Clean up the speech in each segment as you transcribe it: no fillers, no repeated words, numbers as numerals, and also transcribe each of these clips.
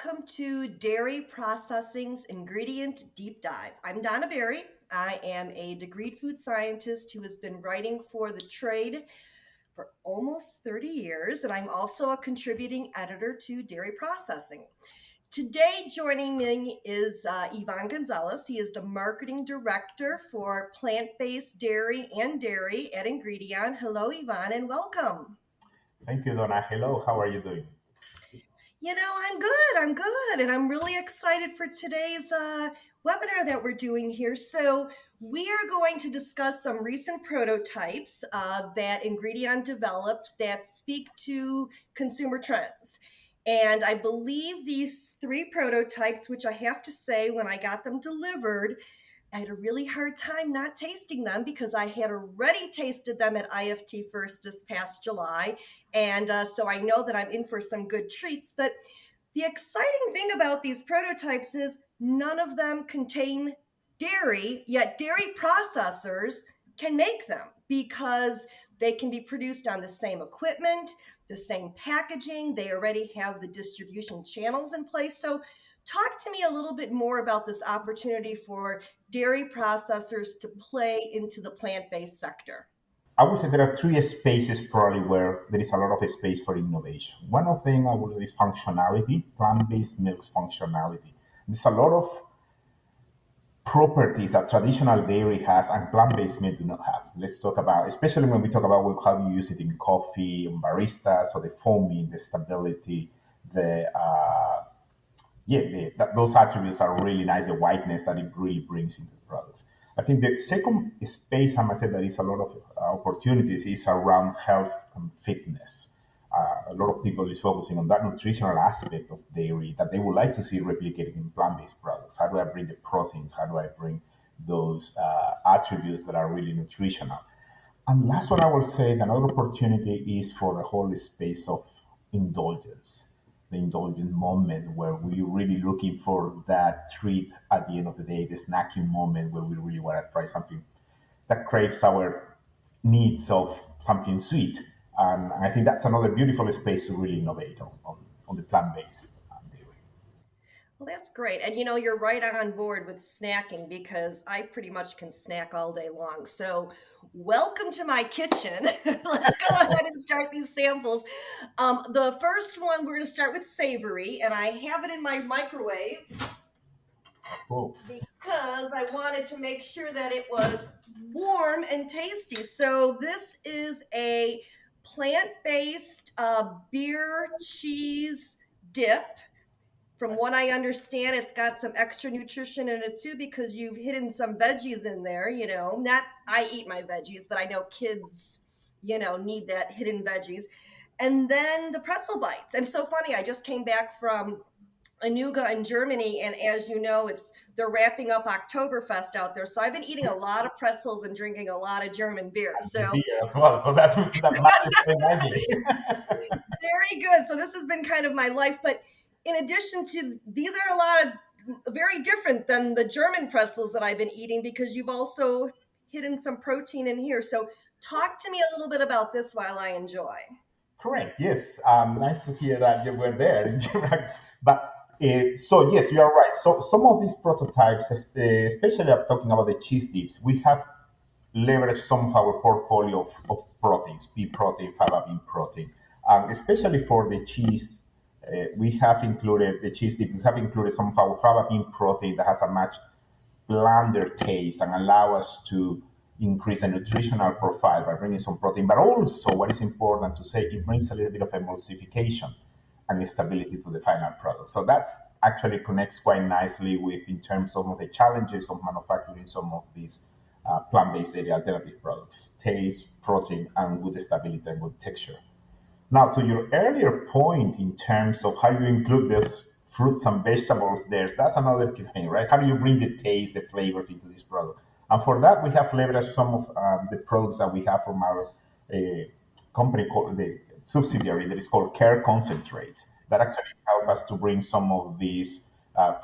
welcome to Dairy Processing's Ingredient Deep Dive. I'm Donna Berry. I am a degreed food scientist who has been writing for the trade for almost 30 years, and I'm also a contributing editor to Dairy Processing. Today, joining me is Ivan Gonzales. He is the marketing director for plant-based dairy and dairy at Ingredion. Hello, Ivan, and welcome. Thank you, Donna. Hello, how are you doing? I'm good, and I'm really excited for today's webinar that we're doing here. So we are going to discuss some recent prototypes that Ingredion developed that speak to consumer trends. And I believe these three prototypes, which I have to say, when I got them delivered, I had a really hard time not tasting them because I had already tasted them at IFT First this past July. And so I know that I'm in for some good treats. But the exciting thing about these prototypes is none of them contain dairy, yet dairy processors can make them because they can be produced on the same equipment, the same packaging. They already have the distribution channels in place. So talk to me a little bit more about this opportunity for dairy processors to play into the plant-based sector. I would say there are three spaces probably where there is a lot of space for innovation. One of them I would say is functionality, plant-based milks functionality. There's a lot of properties that traditional dairy has and plant-based milk do not have. Let's talk about, especially when we talk about how you use it in coffee, in baristas, so the foaming, the stability, those attributes are really nice. The whiteness that it really brings into the products. I think the second space, I must say, that is a lot of opportunities is around health and fitness. A lot of people is focusing on that nutritional aspect of dairy that they would like to see replicated in plant-based products. How do I bring the proteins? How do I bring those attributes that are really nutritional? And last one, I will say that another opportunity is for the whole space of indulgence, the indulgent moment where we're really looking for that treat at the end of the day, the snacking moment where we really want to try something that craves our needs of something sweet. And I think that's another beautiful space to really innovate on the plant-based dairy. Well, that's great. And you're right on board with snacking because I pretty much can snack all day long. So, welcome to my kitchen. Let's go ahead and start these samples. The first one, we're going to start with savory, and I have it in my microwave Cool. because I wanted to make sure that it was warm and tasty. So, this is a plant-based beer cheese dip. From what I understand, it's got some extra nutrition in it too because you've hidden some veggies in there. Not I eat my veggies, but I know kids, need that hidden veggies. And then the pretzel bites. And so funny, I just came back from Anuga in Germany, and as you know, they're wrapping up Oktoberfest out there. So I've been eating a lot of pretzels and drinking a lot of German beer. So Beer as well. So that matches very nicely. very good. So this has been kind of my life. But in addition to, these are a lot of very different than the German pretzels that I've been eating because you've also hidden some protein in here. So talk to me a little bit about this while I enjoy. Correct. Yes. Nice to hear that you were there in Iraq. But so yes, you are right. So some of these prototypes, especially I'm talking about the cheese dips, we have leveraged some of our portfolio of proteins, pea protein, fava bean protein, especially for the cheese. We have included the cheese dip. We have included some of our fava bean protein that has a much blander taste and allow us to increase the nutritional profile by bringing some protein. But also, what is important to say, it brings a little bit of emulsification and stability to the final product. So that's actually connects quite nicely with in terms of the challenges of manufacturing some of these plant-based dairy alternative products: taste, protein, and good stability and good texture. Now, to your earlier point in terms of how you include this fruits and vegetables there, that's another key thing, right? How do you bring the taste, the flavors into this product? And for that, we have leveraged some of the products that we have from our uh, company called the subsidiary that is called Care Concentrates that actually help us to bring some of these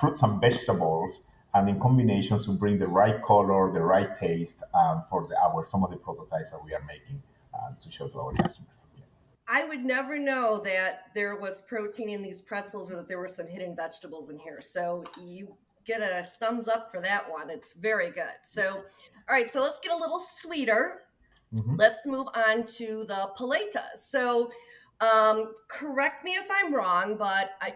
fruits and vegetables and in combinations to bring the right color, the right taste for our some of the prototypes that we are making to show to our customers. Yeah. I would never know that there was protein in these pretzels or that there were some hidden vegetables in here. So you get a thumbs up for that one. It's very good. So, all right, so let's get a little sweeter. Mhm. Let's move on to the paletas. So, correct me if I'm wrong,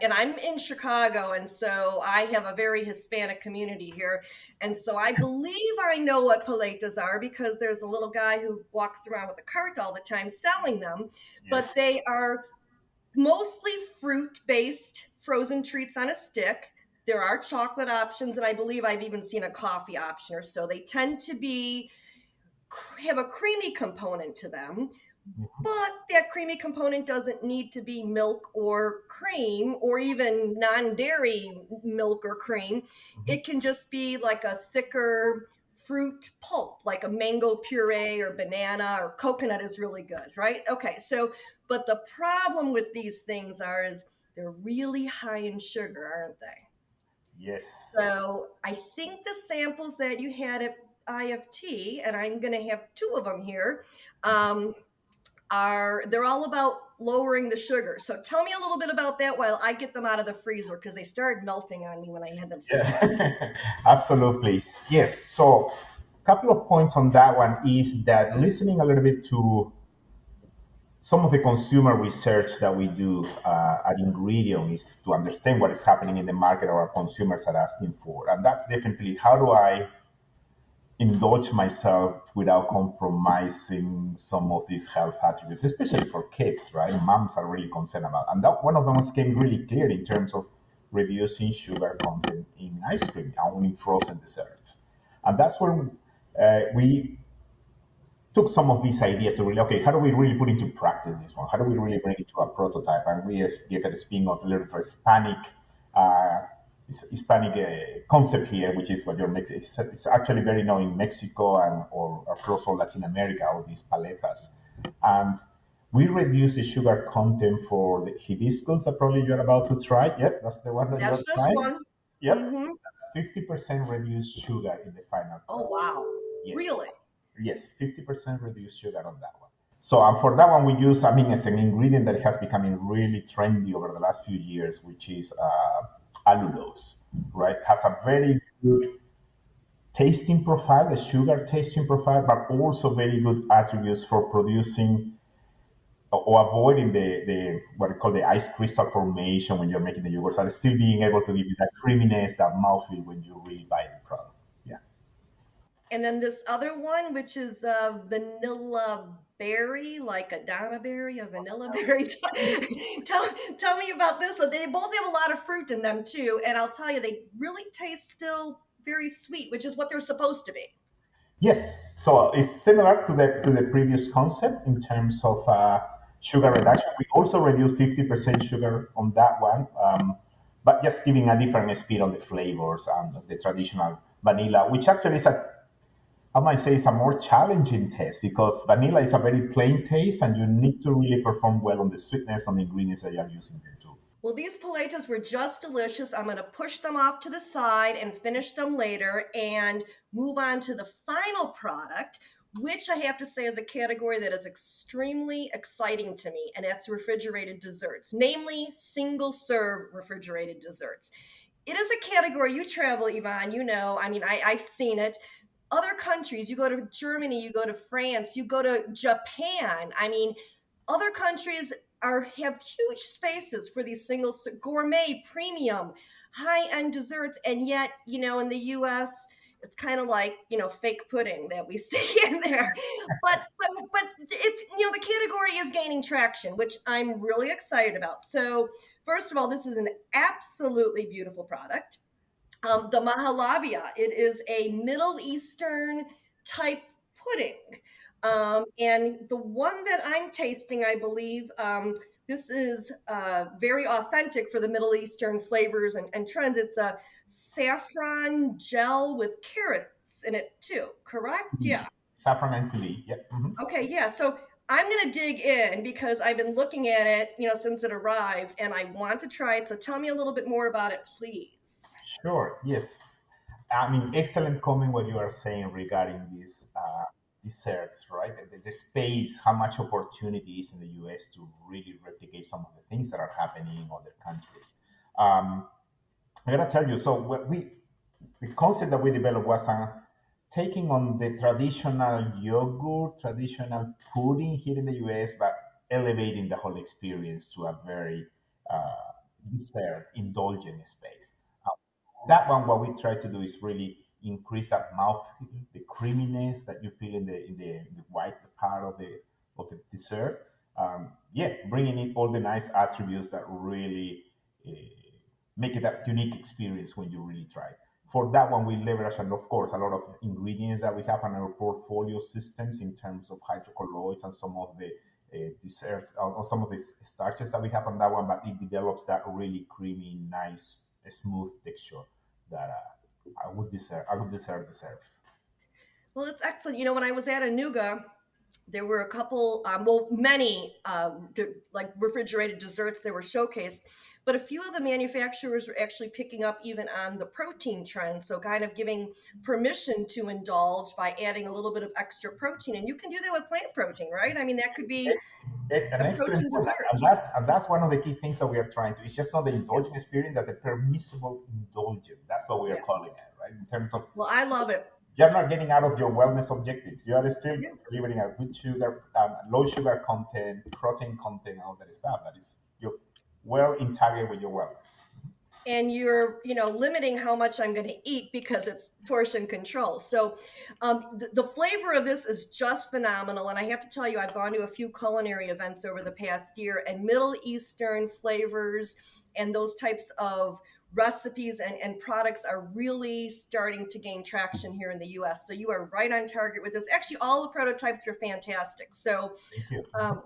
and I'm in Chicago, and so I have a very Hispanic community here, and so I believe I know what paletas are because there's a little guy who walks around with a cart all the time selling them, but Yes. they are mostly fruit-based frozen treats on a stick. There are chocolate options, and I believe I've even seen a coffee option or so. They tend to be have a creamy component to them, Mhm. but that creamy component doesn't need to be milk or cream or even non dairy milk or cream. Mhm. It can just be like a thicker fruit pulp, like a mango puree or banana or coconut is really good, right? Okay, so, but the problem with these things is they're really high in sugar, aren't they? Yes. So I think the samples that you had at IFT, and I'm going to have two of them here, um, are they're all about lowering the sugar. So tell me a little bit about that while I get them out of the freezer because they started melting on me when I had them sitting out. Yeah. Absolutely. Yes. So, a couple of points on that one is that listening a little bit to some of the consumer research that we do at Ingredion is to understand what is happening in the market our consumers are asking for. And that's definitely how do I indulge myself without compromising some of these health attributes, especially for kids, right? Moms are really concerned about. And that one of them came really clear in terms of reducing sugar content in ice cream and in frozen desserts. And that's where we took some of these ideas to really, okay, how do we really put into practice this one? How do we really bring it to a prototype? And we give it a spin of a little bit of Hispanic, uh, Hispanic concept here, which is what you're mixing. It's actually very known in Mexico and or across all Latin America, all these paletas. And we reduce the sugar content for the hibiscus that probably you're about to try. Yep, that's the one that you're That's just trying. one. Yep, Mm-hmm. that's 50% reduced sugar in the final Oh, product. wow. Yes. Really? Yes, 50% reduced sugar on that one. So, and for that one, we use, I mean, as an ingredient that has becoming really trendy over the last few years, which is allulose, right? Has a very good tasting profile, the sugar tasting profile, but also very good attributes for producing or avoiding the what we call the ice crystal formation when you're making the yogurt, and still being able to give you that creaminess, that mouthfeel when you really buy the product. Yeah. And then this other one, which is vanilla berry, like a Donna berry, a vanilla berry. Tell me about this. So they both have a lot of fruit in them too, and I'll tell you, they really taste still very sweet, which is what they're supposed to be. Yes, so it's similar to the previous concept in terms of sugar reduction. We also reduced 50% sugar on that one, but just giving a different speed on the flavors and the traditional vanilla, which actually is I might say, is a more challenging taste because vanilla is a very plain taste, and you need to really perform well on the sweetness on the ingredients that you are using there too. Well, these paletas were just delicious. I'm going to push them off to the side and finish them later and move on to the final product, which I have to say is a category that is extremely exciting to me, and that's refrigerated desserts, namely single serve refrigerated desserts. It is a category you travel, Yvonne, I mean, I've seen it. Other countries, you go to Germany, you go to France, you go to Japan. I mean, other countries have huge spaces for these single gourmet premium high end desserts, and yet in the US it's kind of like fake pudding that we see in there, but it's the category is gaining traction, which I'm really excited about. So first of all, this is an absolutely beautiful product. The mahalabia. It is a Middle Eastern type pudding. And the one that I'm tasting, I believe, this is very authentic for the Middle Eastern flavors and trends. It's a saffron gel with carrots in it too, correct? Yeah. Saffron and coulis, yeah. Okay, yeah. So I'm going to dig in because I've been looking at it, since it arrived, and I want to try it. So tell me a little bit more about it, please. Sure, yes. I mean, excellent comment what you are saying regarding this. desserts, right? The space, how much opportunity is in the US to really replicate some of the things that are happening in other countries. I gotta tell you, so what the concept that we developed was taking on the traditional yogurt, traditional pudding here in the US, but elevating the whole experience to a very dessert, indulgent space. That one, what we try to do is really increase that mouth, the creaminess that you feel in the white part of the dessert. Yeah, bringing in all the nice attributes that really make it a unique experience when you really try. For that one, we leverage, and of course, a lot of ingredients that we have in our portfolio systems in terms of hydrocolloids and some of the desserts or some of the starches that we have on that one, but it develops that really creamy, nice, smooth texture that I would deserve. Well, it's excellent. You know, when I was at Anuga, there were a couple, well, many like refrigerated desserts that were showcased, but a few of the manufacturers were actually picking up even on the protein trend. So, kind of giving permission to indulge by adding a little bit of extra protein. And you can do that with plant protein, right? I mean, that could be An a excellent protein point, dessert. and that's one of the key things that we are trying to. It's just not the Yeah. indulgent experience, that the permissible indulgent. That's what we are Yeah. calling it, right? In terms of Well, I love it. you're not getting out of your wellness objectives. You are still Yeah. delivering a good sugar, low sugar content, protein content, all that stuff. That is you're well in target with your wellness. And you're, limiting how much I'm going to eat because it's portion control. So the flavor of this is just phenomenal. And I have to tell you, I've gone to a few culinary events over the past year, and Middle Eastern flavors and those types of recipes and products are really starting to gain traction here in the US. So you are right on target with this. Actually, all the prototypes are fantastic. So Thank you. um,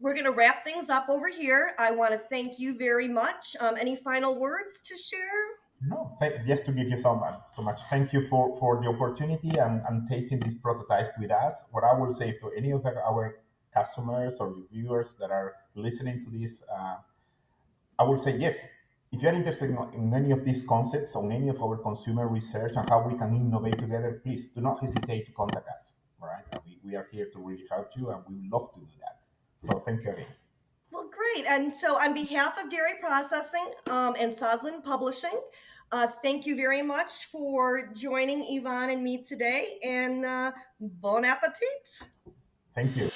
we're going to wrap things up over here. I want to thank you very much. Any final words to share? No, just to give you so much. Thank you for the opportunity and tasting these prototypes with us. What I will say to any of our customers or viewers that are listening to this, I will say yes. If you're interested in any of these concepts, on any of our consumer research and how we can innovate together, please do not hesitate to contact us. All right, we are here to really help you, and we would love to do that. So thank you again. Well, great. And so, on behalf of Dairy Processing and Soslin Publishing, thank you very much for joining Yvonne and me today. And bon appetit. Thank you.